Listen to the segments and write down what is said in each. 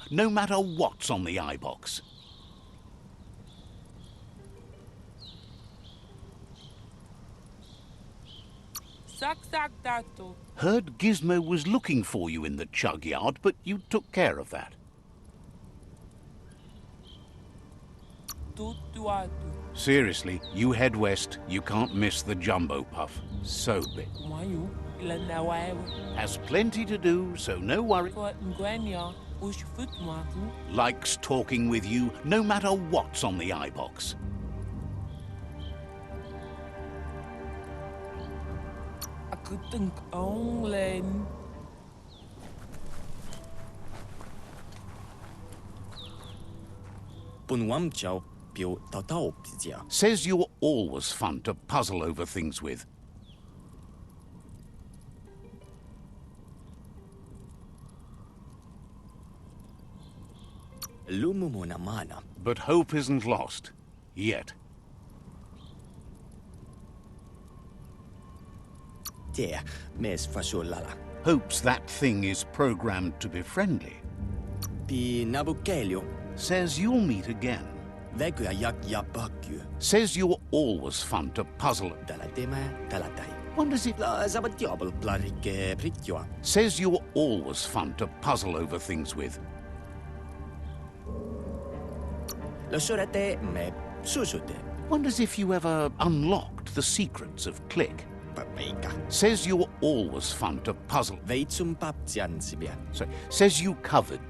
no matter what's on the iBox. Heard Gizmo was looking for you in the chug yard, but you took care of that. Seriously, you head west, you can't miss the Jumbo Puff. So big. Has plenty to do, so no worry. Likes talking with you, no matter what's on the iBox. Says you're always fun to puzzle over things with. But hope isn't lost. Yet. Hopes that thing is programmed to be friendly. Says you'll meet again. Says you're always fun to puzzle. Wonders if... Says you're always fun to puzzle over things with. Wonders if you ever unlocked the secrets of Click. Says you're always fun to puzzle. So, says you covered.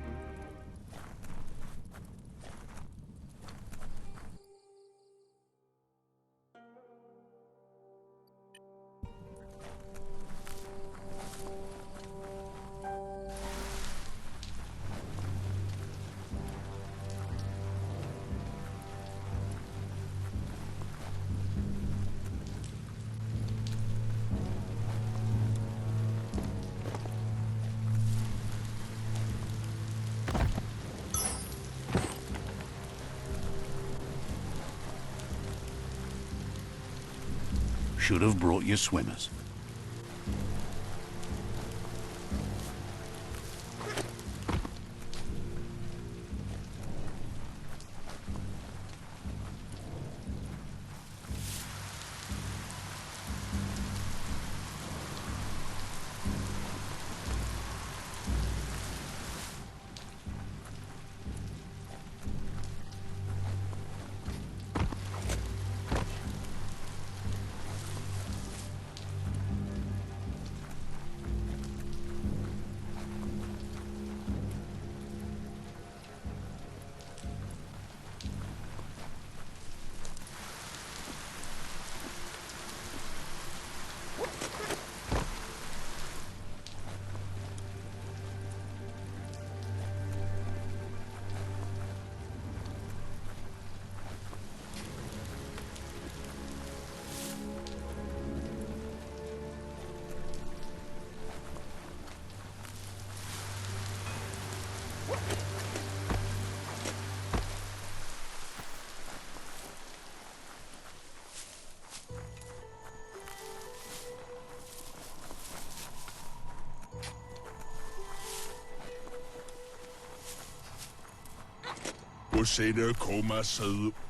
Should have brought your swimmers.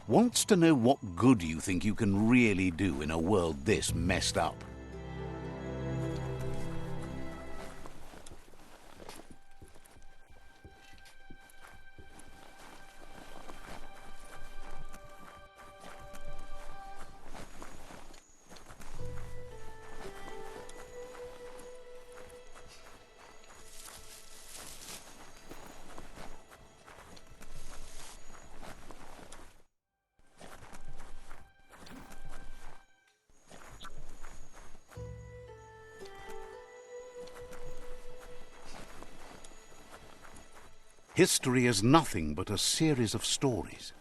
Wants to know what good you think you can really do in a world this messed up. History is nothing but a series of stories.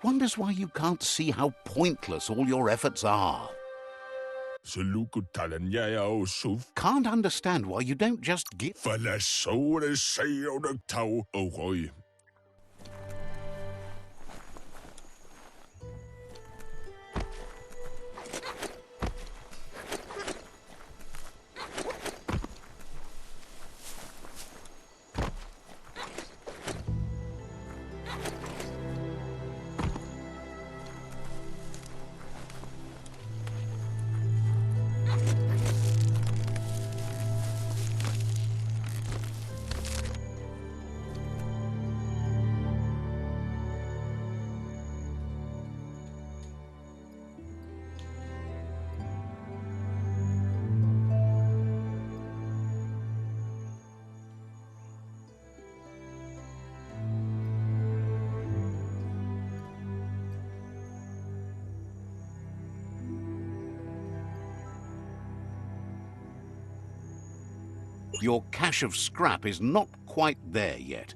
Wonders why you can't see how pointless all your efforts are. Can't understand why you don't just give... Your cache of scrap is not quite there yet.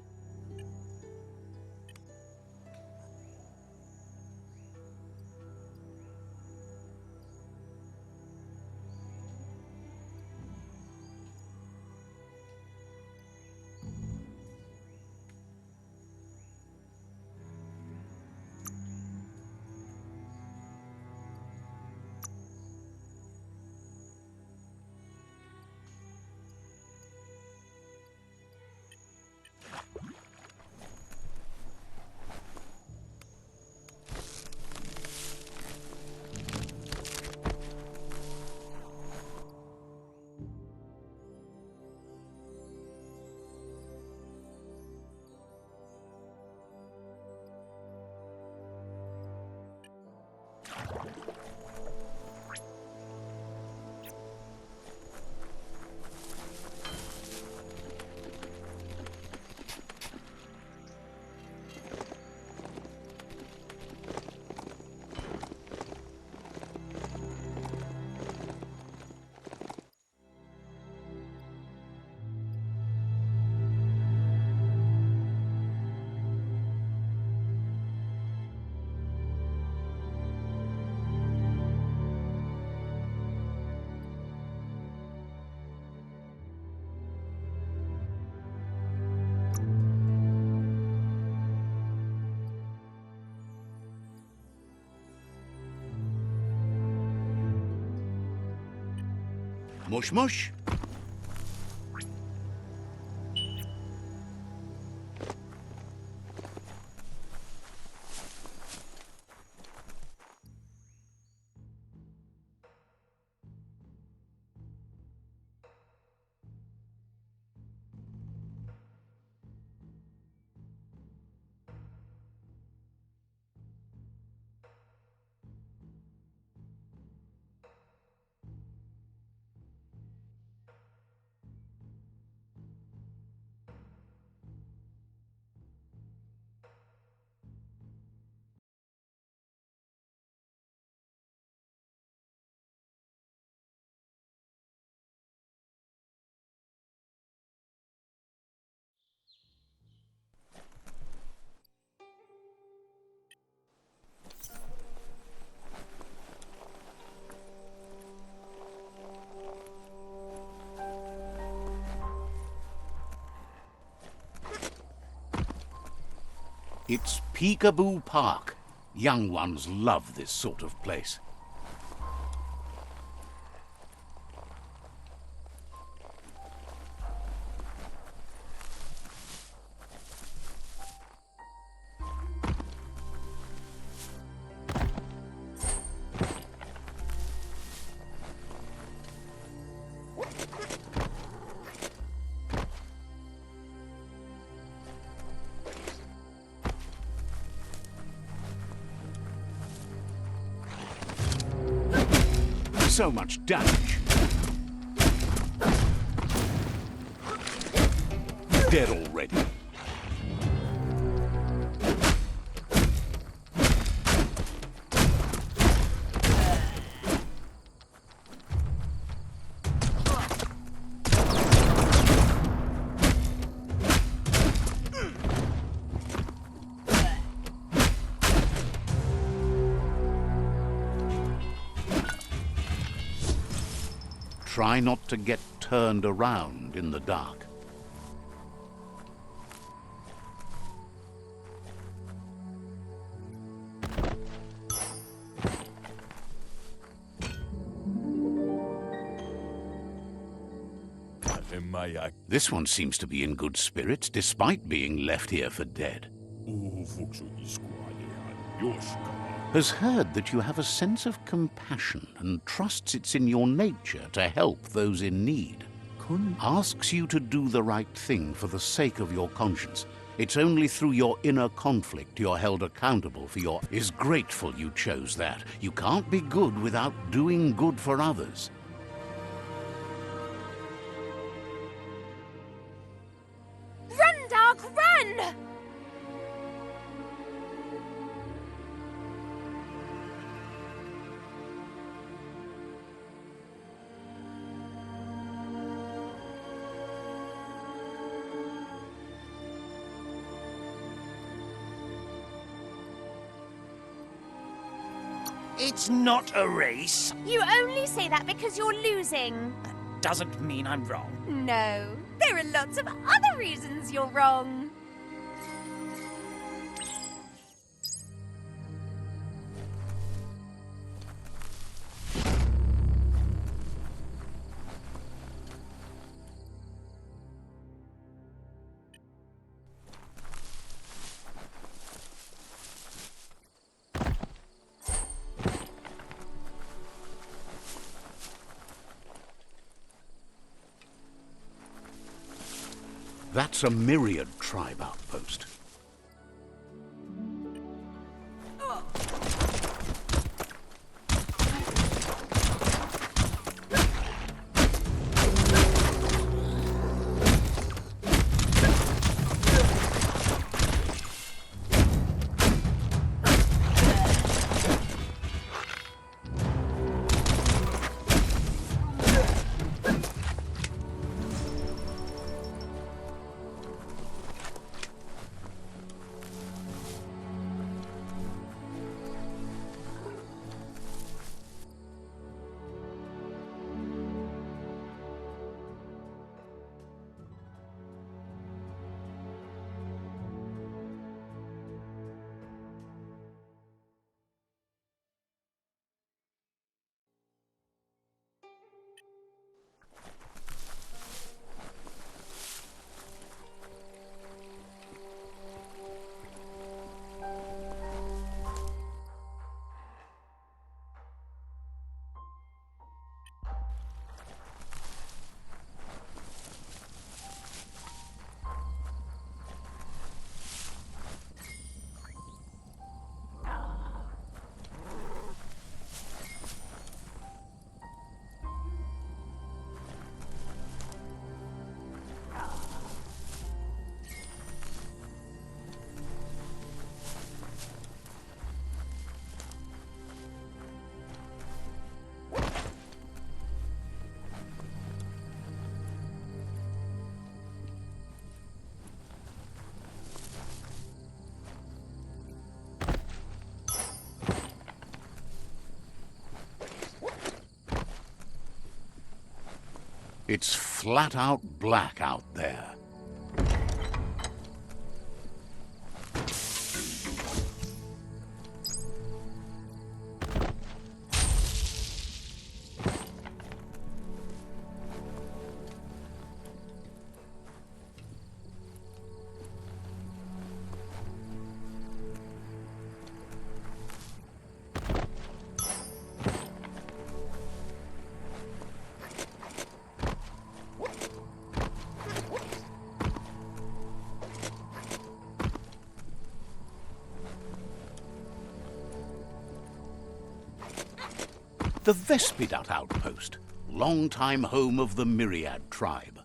Mush mush. It's Peekaboo Park. Young ones love this sort of place. So much damage. Dead already. Try not to get turned around in the dark. This one seems to be in good spirits, despite being left here for dead. Has heard that you have a sense of compassion and trusts it's in your nature to help those in need. Asks you to do the right thing for the sake of your conscience. It's only through your inner conflict you're held accountable for your... Is grateful you chose that. You can't be good without doing good for others. Run, Dark, run! It's not a race. You only say that because you're losing. Doesn't mean I'm wrong. No, there are lots of other reasons you're wrong. That's a Myriad tribe outpost. It's flat out black out there. The Vespidut outpost, long-time home of the Myriad tribe.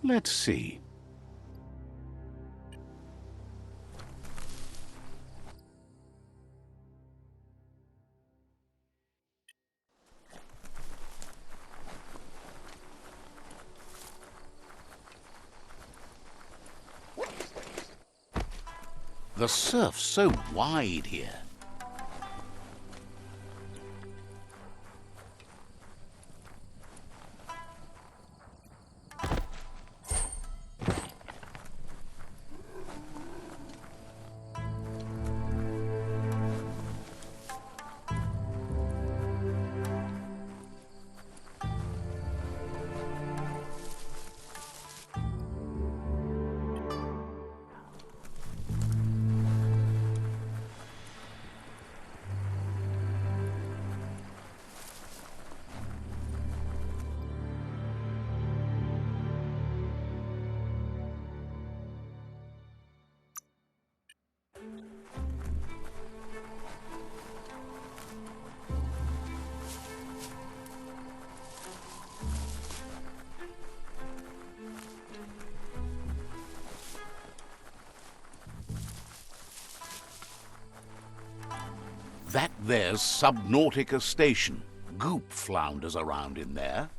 Let's see. The surf's so wide here. That there's Subnautica Station. Goop flounders around in there.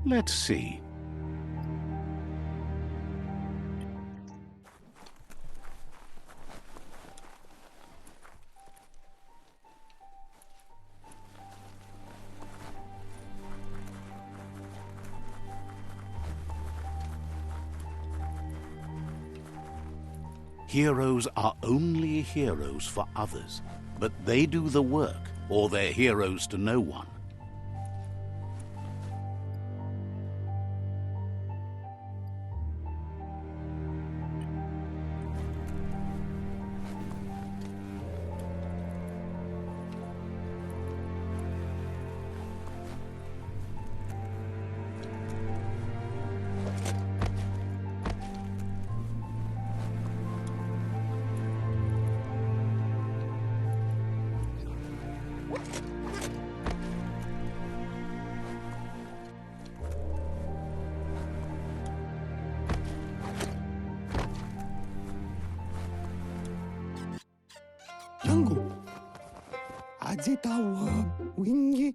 Let's see. Heroes are only heroes for others, but they do the work, or they're heroes to no one.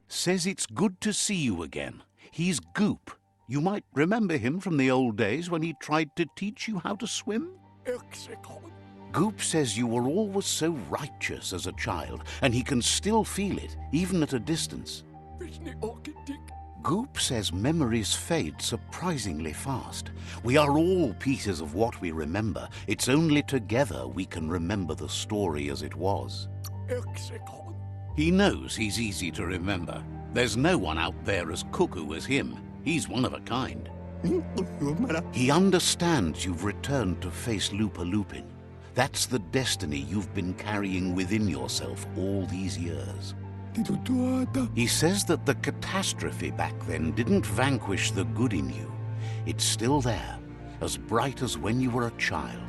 Says it's good to see you again. He's Goop. You might remember him from the old days when he tried to teach you how to swim. Goop says you were always so righteous as a child, and he can still feel it, even at a distance. Goop says memories fade surprisingly fast. We are all pieces of what we remember. It's only together we can remember the story as it was. He knows he's easy to remember. There's no one out there as cuckoo as him. He's one of a kind. He understands you've returned to face Lupa-Lupin. That's the destiny you've been carrying within yourself all these years. He says that the catastrophe back then didn't vanquish the good in you. It's still there, as bright as when you were a child.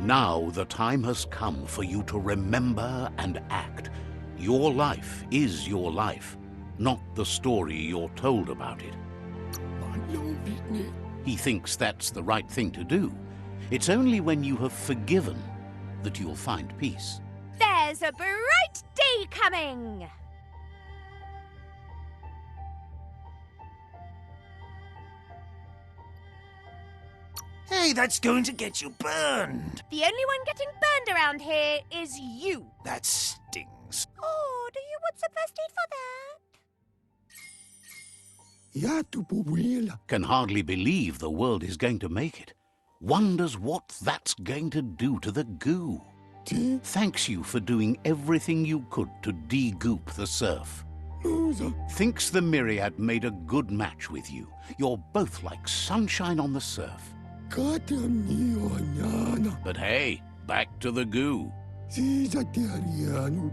Now the time has come for you to remember and act. Your life is your life, not the story you're told about it. He thinks that's the right thing to do. It's only when you have forgiven that you'll find peace. There's a bright day coming! Hey, that's going to get you burned. The only one getting burned around here is you. That stings. Oh, do you want some first aid for that? Can hardly believe the world is going to make it. Wonders what that's going to do to the goo. Thanks you for doing everything you could to de-goop the surf. Thinks the Myriad made a good match with you. You're both like sunshine on the surf. But hey, back to the goo.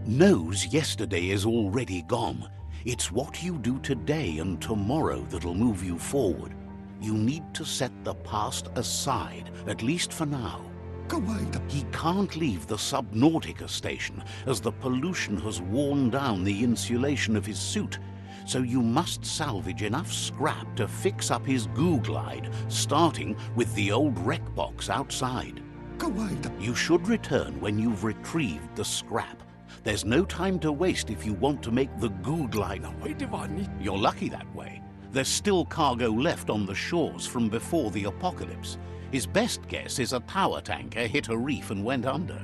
Knows yesterday is already gone. It's what you do today and tomorrow that'll move you forward. You need to set the past aside, at least for now. He can't leave the Subnautica station, as the pollution has worn down the insulation of his suit, so you must salvage enough scrap to fix up his goo glide, starting with the old wreck box outside. You should return when you've retrieved the scrap. There's no time to waste if you want to make the goo glide. You're lucky that way. There's still cargo left on the shores from before the apocalypse. His best guess is a power tanker hit a reef and went under.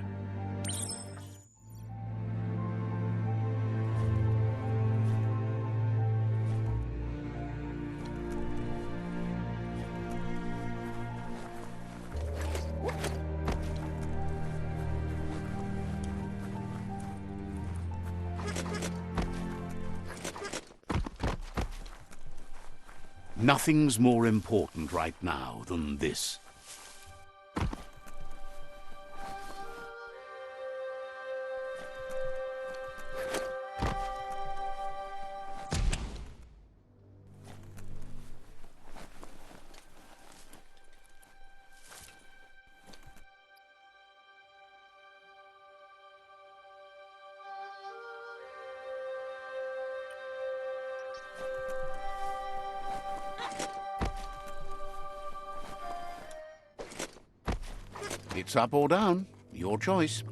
Nothing's more important right now than this. It's up or down, your choice.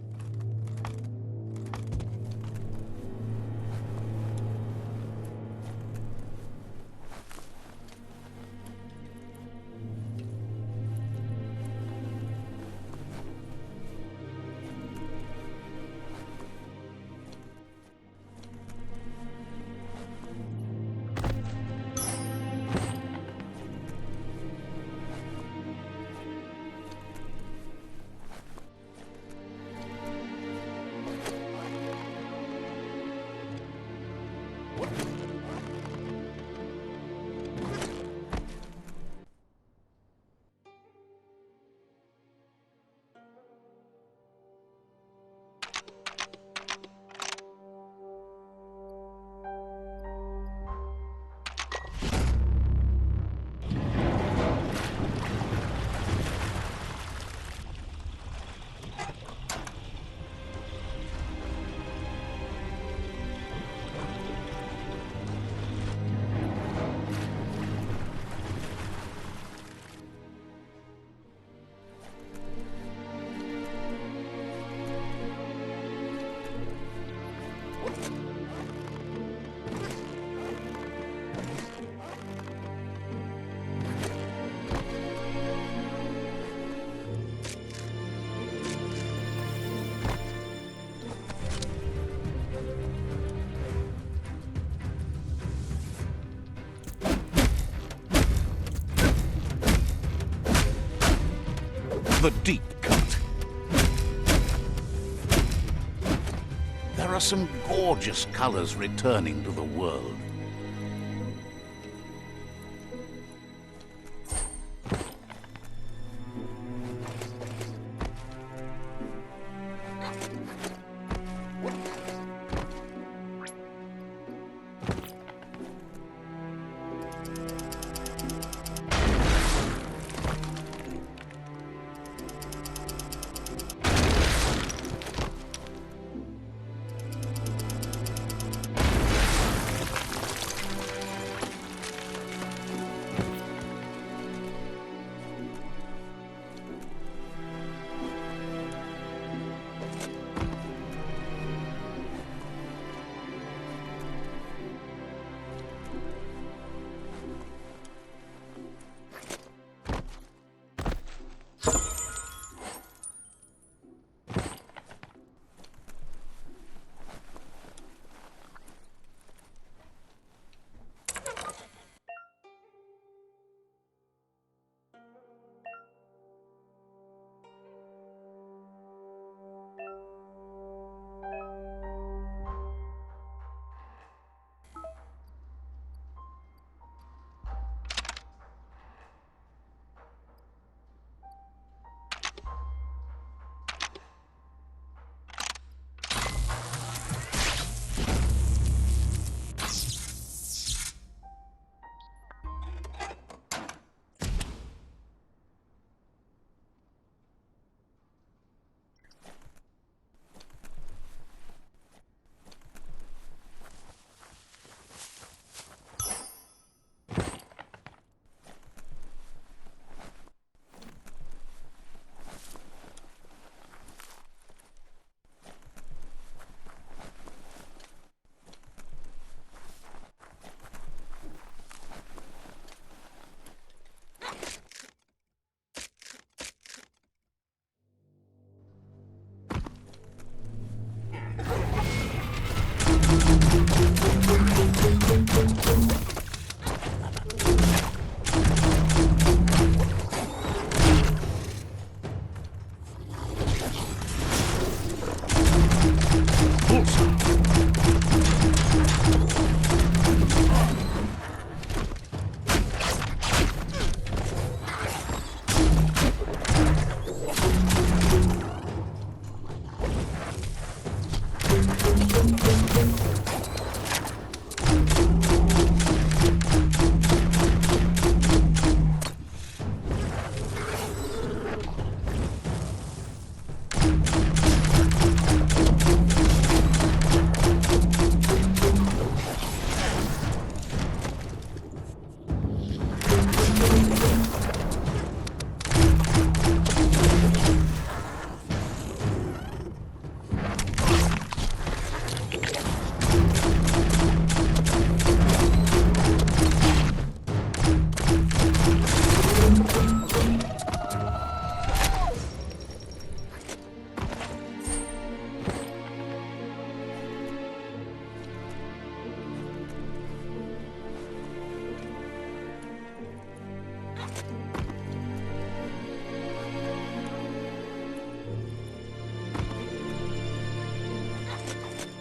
The deep cut. There are some gorgeous colors returning to the world.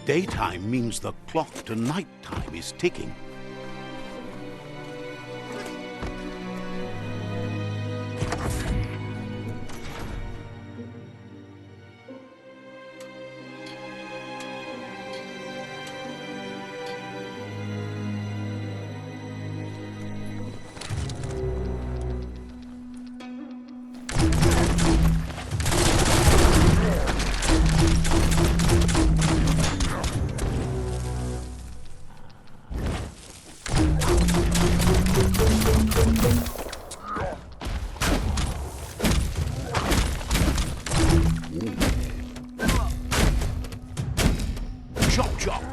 Daytime means the clock to nighttime is ticking. Chop, chop.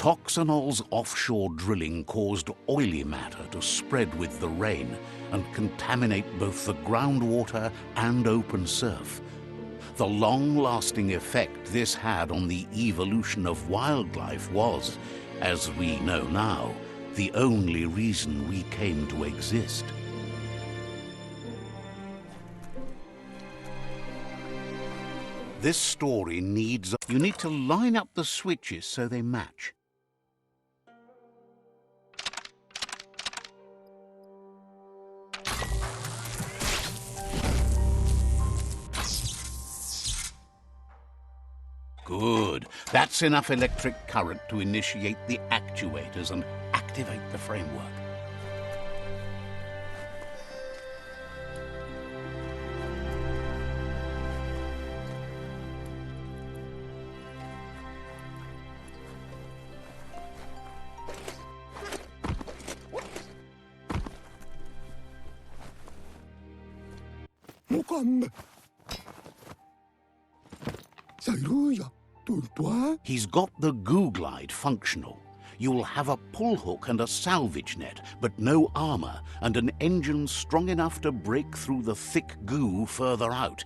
Toxanol's offshore drilling caused oily matter to spread with the rain and contaminate both the groundwater and open surf. The long-lasting effect this had on the evolution of wildlife was, as we know now, the only reason we came to exist. This story needs... You need to line up the switches so they match. Good. That's enough electric current to initiate the actuators and activate the framework. Mukam. Sairuya. Tultua. He's got the goo glide functional. You'll have a pull hook and a salvage net, but no armor, and an engine strong enough to break through the thick goo further out.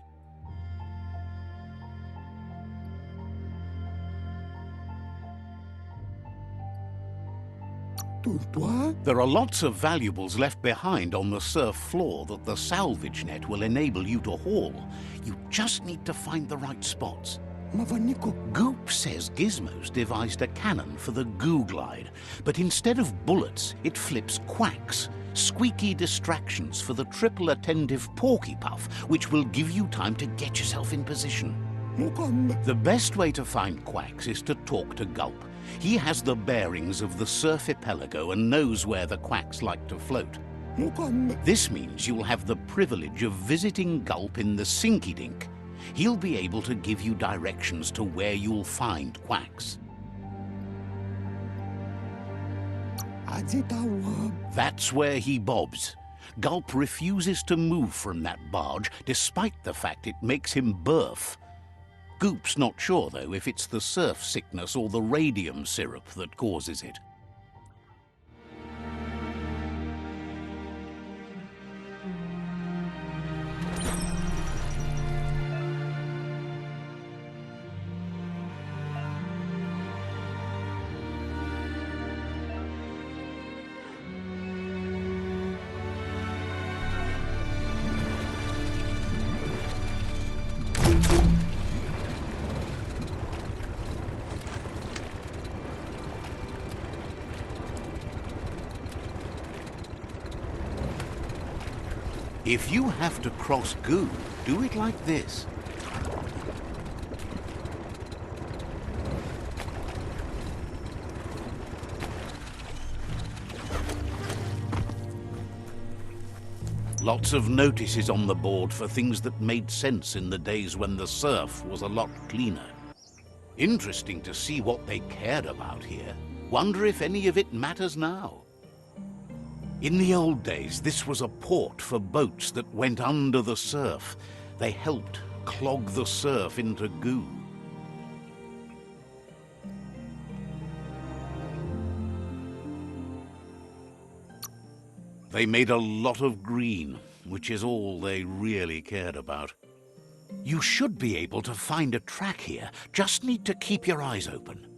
Tultua. There are lots of valuables left behind on the surf floor that the salvage net will enable you to haul. You just need to find the right spots. Mavaniko. Goop says Gizmo's devised a cannon for the goo glide, but instead of bullets, it flips quacks, squeaky distractions for the triple attentive porky puff, which will give you time to get yourself in position. Mukam. The best way to find quacks is to talk to Gulp. He has the bearings of the surfipelago and knows where the quacks like to float. Mukam. This means you'll have the privilege of visiting Gulp in the Sinky Dink. He'll be able to give you directions to where you'll find quacks. Azitawa. That's where he bobs. Gulp refuses to move from that barge, despite the fact it makes him burf. Goop's not sure, though, if it's the surf sickness or the radium syrup that causes it. If you have to cross goo, do it like this. Lots of notices on the board for things that made sense in the days when the surf was a lot cleaner. Interesting to see what they cared about here. Wonder if any of it matters now. In the old days, this was a port for boats that went under the surf. They helped clog the surf into goo. They made a lot of green, which is all they really cared about. You should be able to find a track here. Just need to keep your eyes open.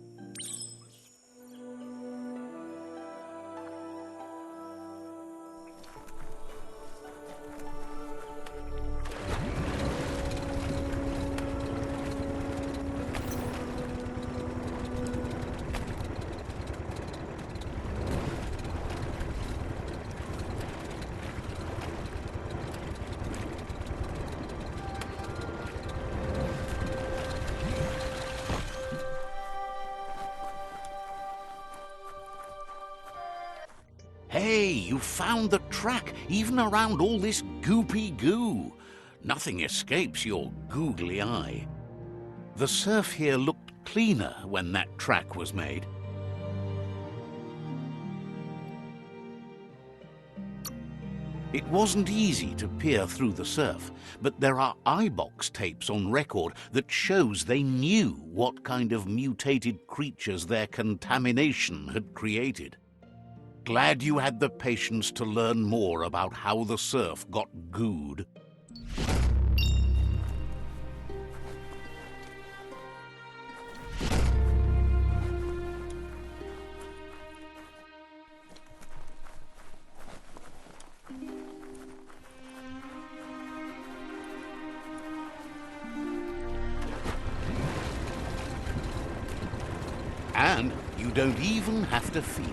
Hey, you found the track, even around all this goopy goo. Nothing escapes your googly eye. The surf here looked cleaner when that track was made. It wasn't easy to peer through the surf, but there are eyebox tapes on record that shows they knew what kind of mutated creatures their contamination had created. Glad you had the patience to learn more about how the surf got gooed. And you don't even have to feed it.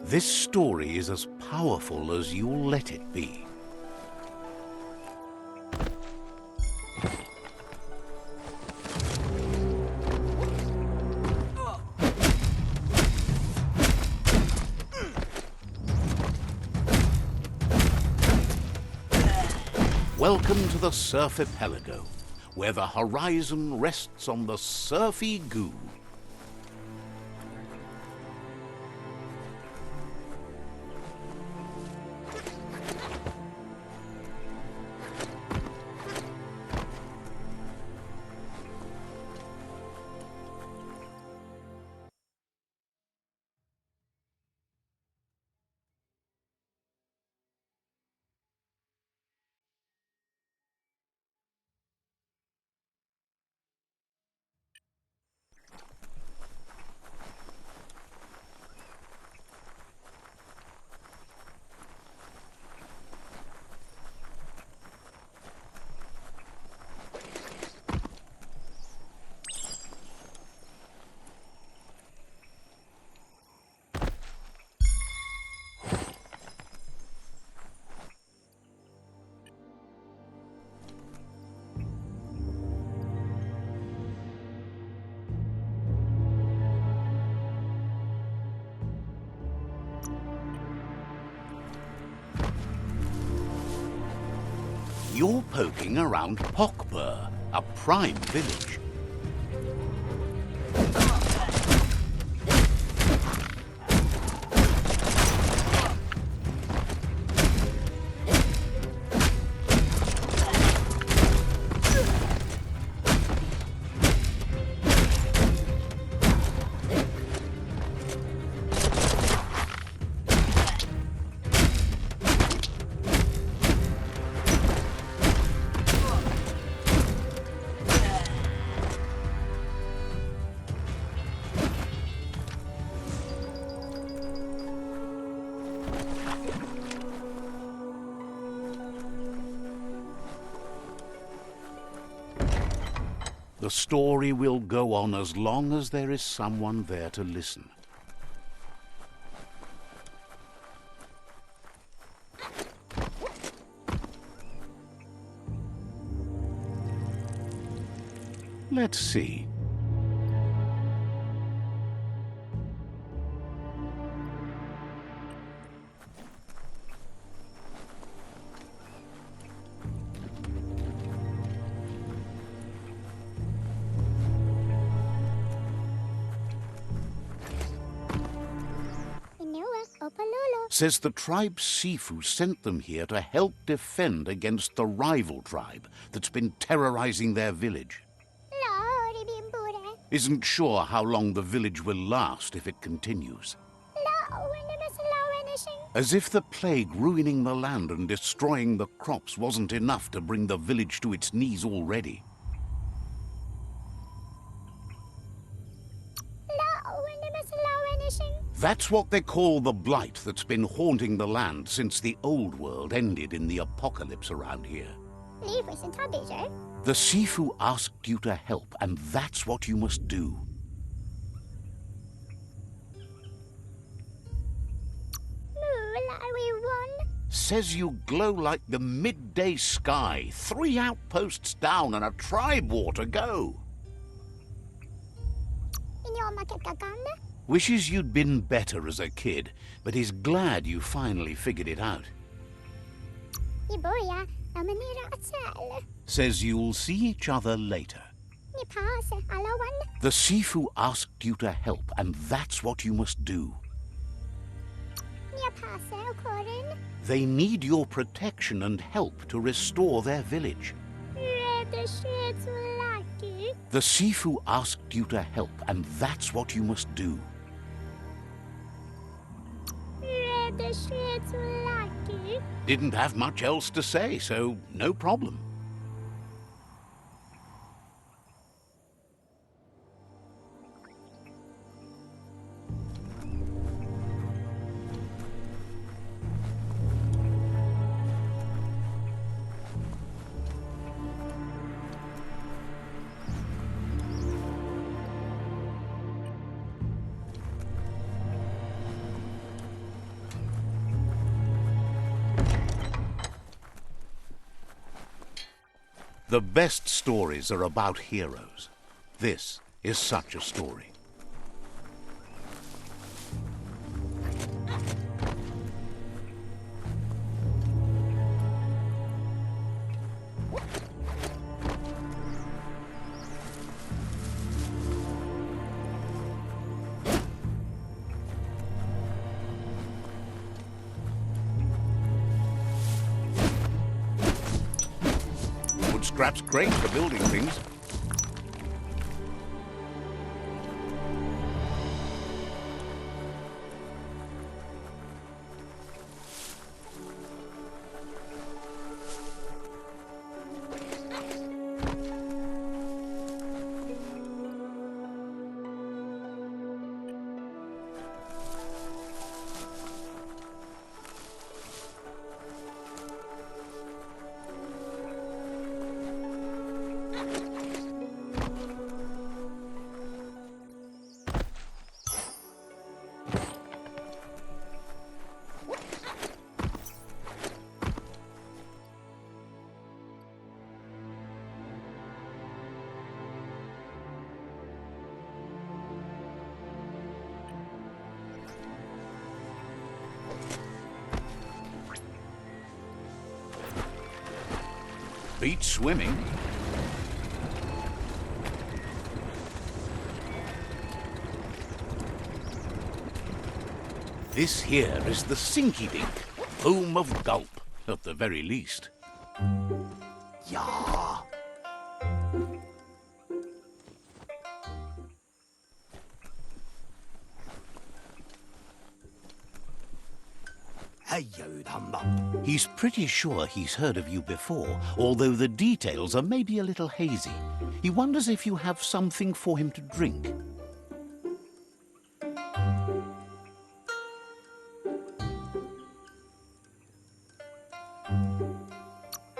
This story is as powerful as you'll let it be. Welcome to the Surf Archipelago, where the horizon rests on the surfy goo. You're poking around Pockbur, a prime village. The story will go on as long as there is someone there to listen. Let's see. Says the tribe Sifu sent them here to help defend against the rival tribe that's been terrorizing their village. Isn't sure how long the village will last if it continues. As if the plague ruining the land and destroying the crops wasn't enough to bring the village to its knees already. That's what they call the blight that's been haunting the land since the old world ended in the apocalypse around here. The Sifu asked you to help, and that's what you must do. Says you glow like the midday sky, 3 outposts down and a tribe war to go. Wishes you'd been better as a kid, but is glad you finally figured it out. Says you'll see each other later. The Sifu asked you to help, and that's what you must do. They need your protection and help to restore their village. The Sifu asked you to help, and that's what you must do. Didn't have much else to say, so no problem. The best stories are about heroes. This is such a story. Wood scrap's great for building things. Beach swimming? This here is the Sinky Dink, home of Gulp, at the very least. Ja. Hej, Udhamma. He's pretty sure he's heard of you before, although the details are maybe a little hazy. He wonders if you have something for him to drink.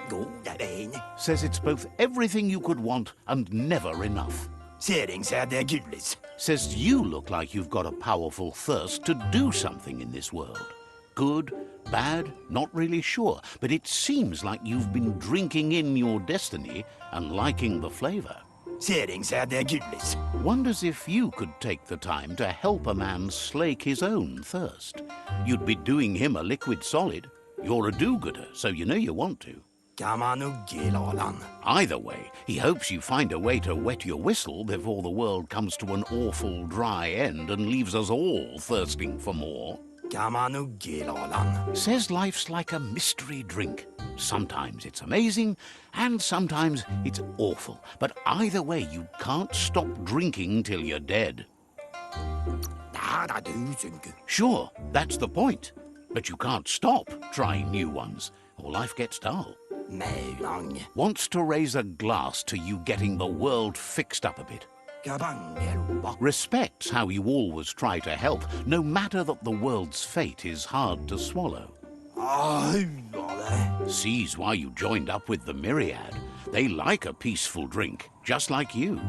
Goda ben. Says it's both everything you could want and never enough. Seringsärde gulis. Says you look like you've got a powerful thirst to do something in this world. Good, bad, not really sure, but it seems like you've been drinking in your destiny and liking the flavor. Seringsärde gulis. Wonders if you could take the time to help a man slake his own thirst. You'd be doing him a liquid solid. You're a do-gooder, so you know you want to. Kamanuggilalan. Either way, he hopes you find a way to wet your whistle before the world comes to an awful dry end and leaves us all thirsting for more. Kamanuggilalan. Says life's like a mystery drink. Sometimes it's amazing, and sometimes it's awful. But either way, you can't stop drinking till you're dead. Nada dusunku. Sure, that's the point. But you can't stop trying new ones, or life gets dull. Meunang. Wants to raise a glass to you getting the world fixed up a bit. Kabangeluba. Respects how you always try to help, no matter that the world's fate is hard to swallow. Ahugale. Sees why you joined up with the Myriad. They like a peaceful drink, just like you.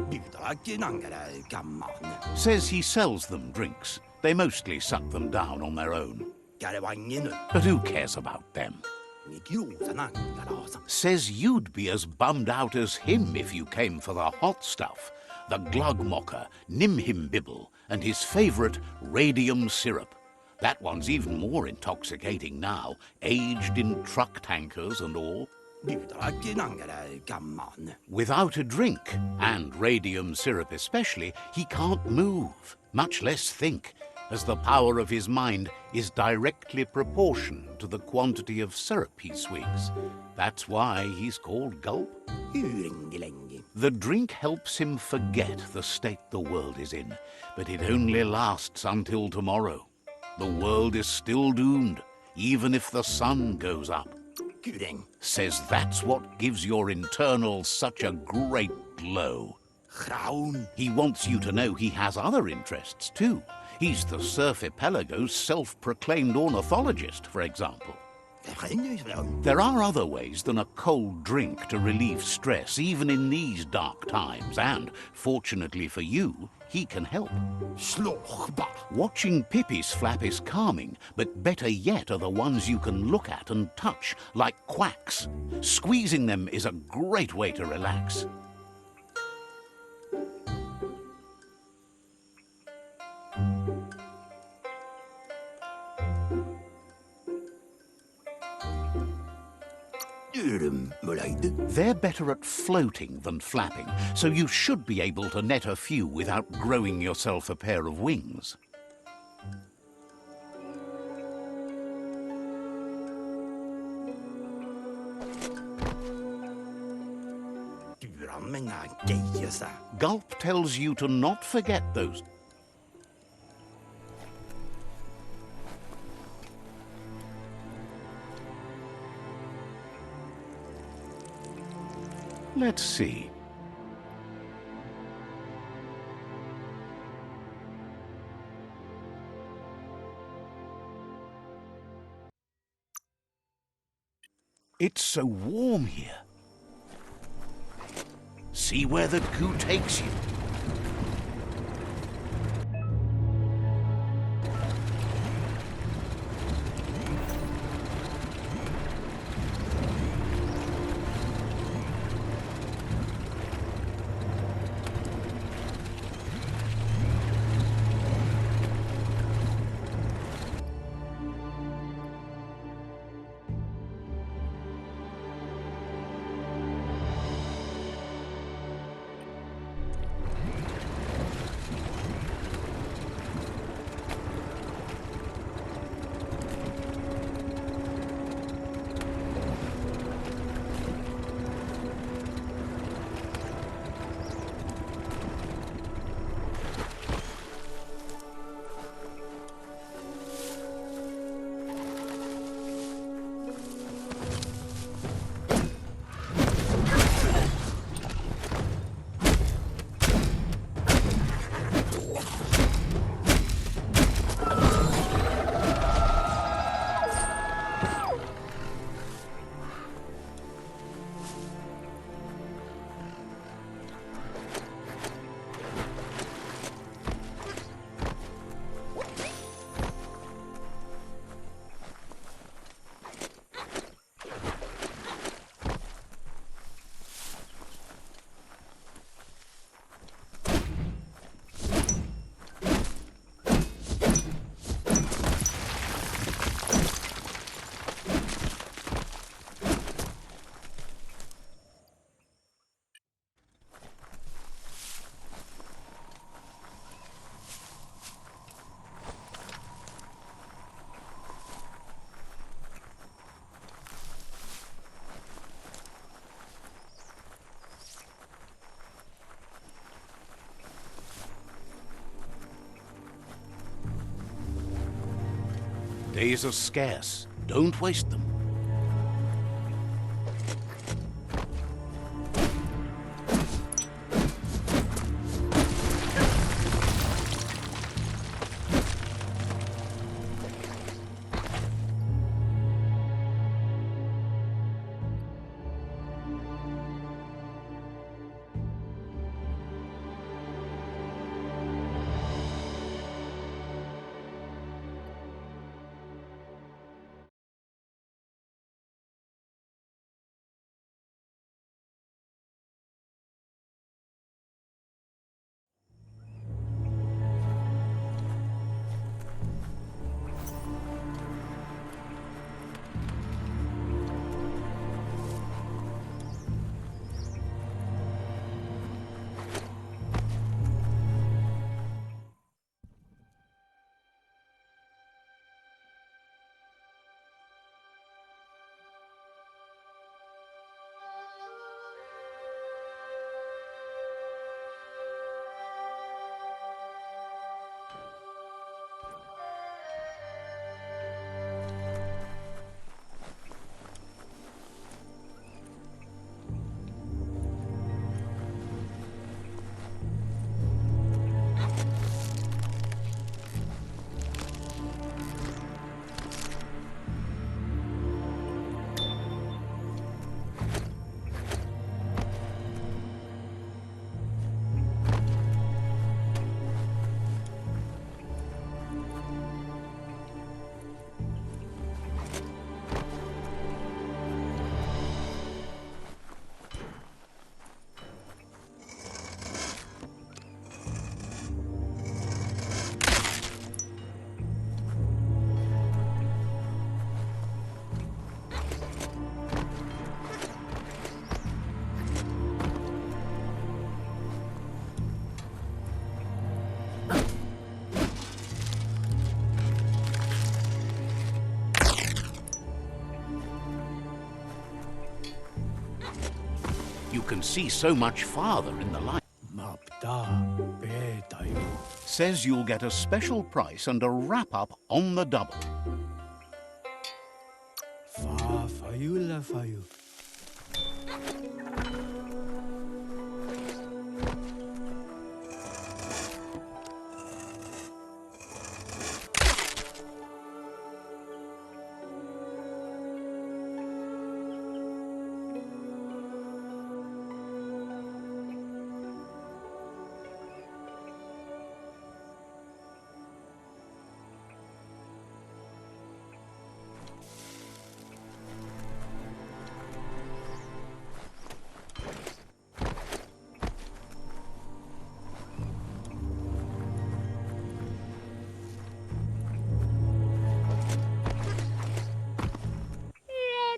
Bidrakinangere gamman. Says he sells them drinks. They mostly suck them down on their own. Garewanginu. But who cares about them? Niklusanangarasa. Says you'd be as bummed out as him if you came for the hot stuff. The Glugmocker, Nimhimbibble, and his favorite radium syrup. That one's even more intoxicating now, aged in truck tankers and all. Bidrakinangere gamman. Without a drink, and radium syrup especially, he can't move, much less think, as the power of his mind is directly proportioned to the quantity of syrup he swigs. That's why he's called Gulp. Uringilengi. The drink helps him forget the state the world is in, but it only lasts until tomorrow. The world is still doomed, even if the sun goes up. Kureng. Says that's what gives your internals such a great glow. Graun. He wants you to know he has other interests too. He's the Surf Epelago's self-proclaimed ornithologist, for example. There are other ways than a cold drink to relieve stress, even in these dark times, and, fortunately for you, he can help. Slochba. Watching Pippi's flap is calming, but better yet are the ones you can look at and touch, like quacks. Squeezing them is a great way to relax. They're better at floating than flapping, so you should be able to net a few without growing yourself a pair of wings. Gulp tells you to not forget those. Let's see. It's so warm here. See where the goo takes you. Days are scarce. Don't waste them. see so much farther in the light. Mapta betayo. Says you'll get a special price and a wrap-up on the double. Fa fayula fayu.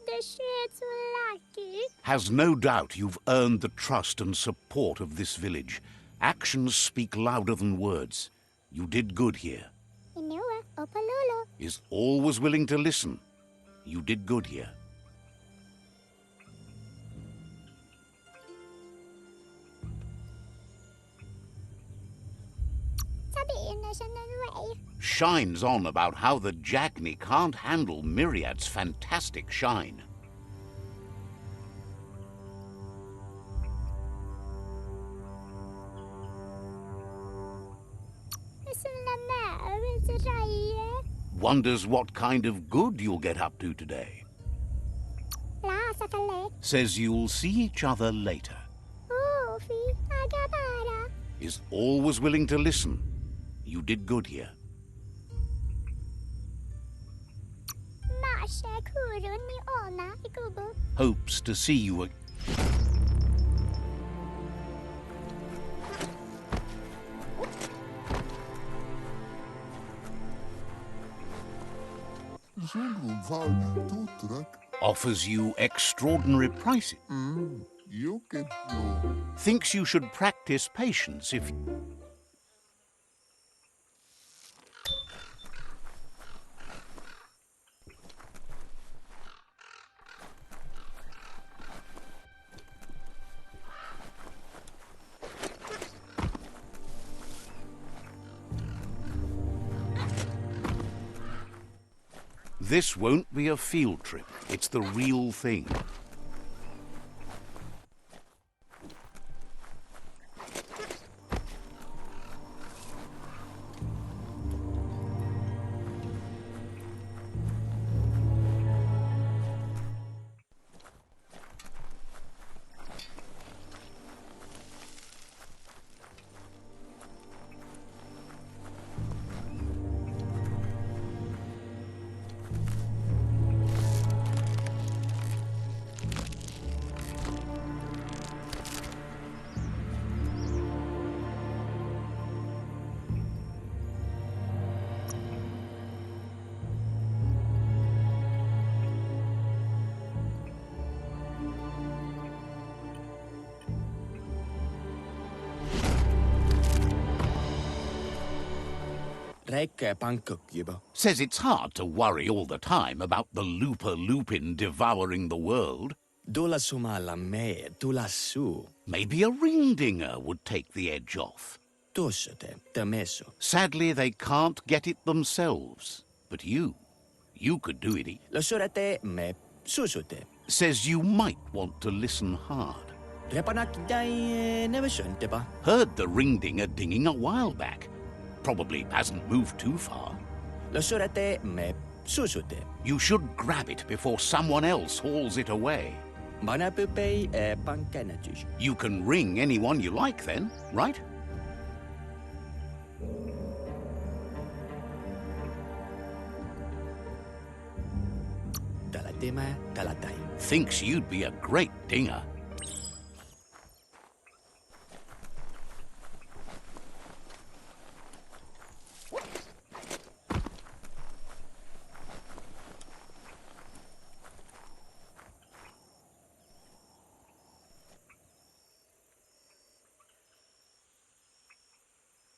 The shit's lucky. Has no doubt you've earned the trust and support of this village. Actions speak louder than words. You did good here. Inua opalolo. Is always willing to listen. You did good here. Sabihin na siya ng way. Shines on about how the Jagni can't handle Myriad's fantastic shine. Wonders what kind of good you'll get up to today. Says you'll see each other later. Is always willing to listen. You did good here. Hopes to see you again. Offers you extraordinary prices. You can know. Thinks you should practice patience if... This won't be a field trip. It's the real thing. Says it's hard to worry all the time about the Looper Lupin devouring the world. Maybe a ring-dinger would take the edge off. Sadly, they can't get it themselves. But you could do it. Says you might want to listen hard. Heard the ring-dinger dinging a while back. Probably hasn't moved too far. You should grab it before someone else hauls it away. You can ring anyone you like then, right? Thinks you'd be a great dinger.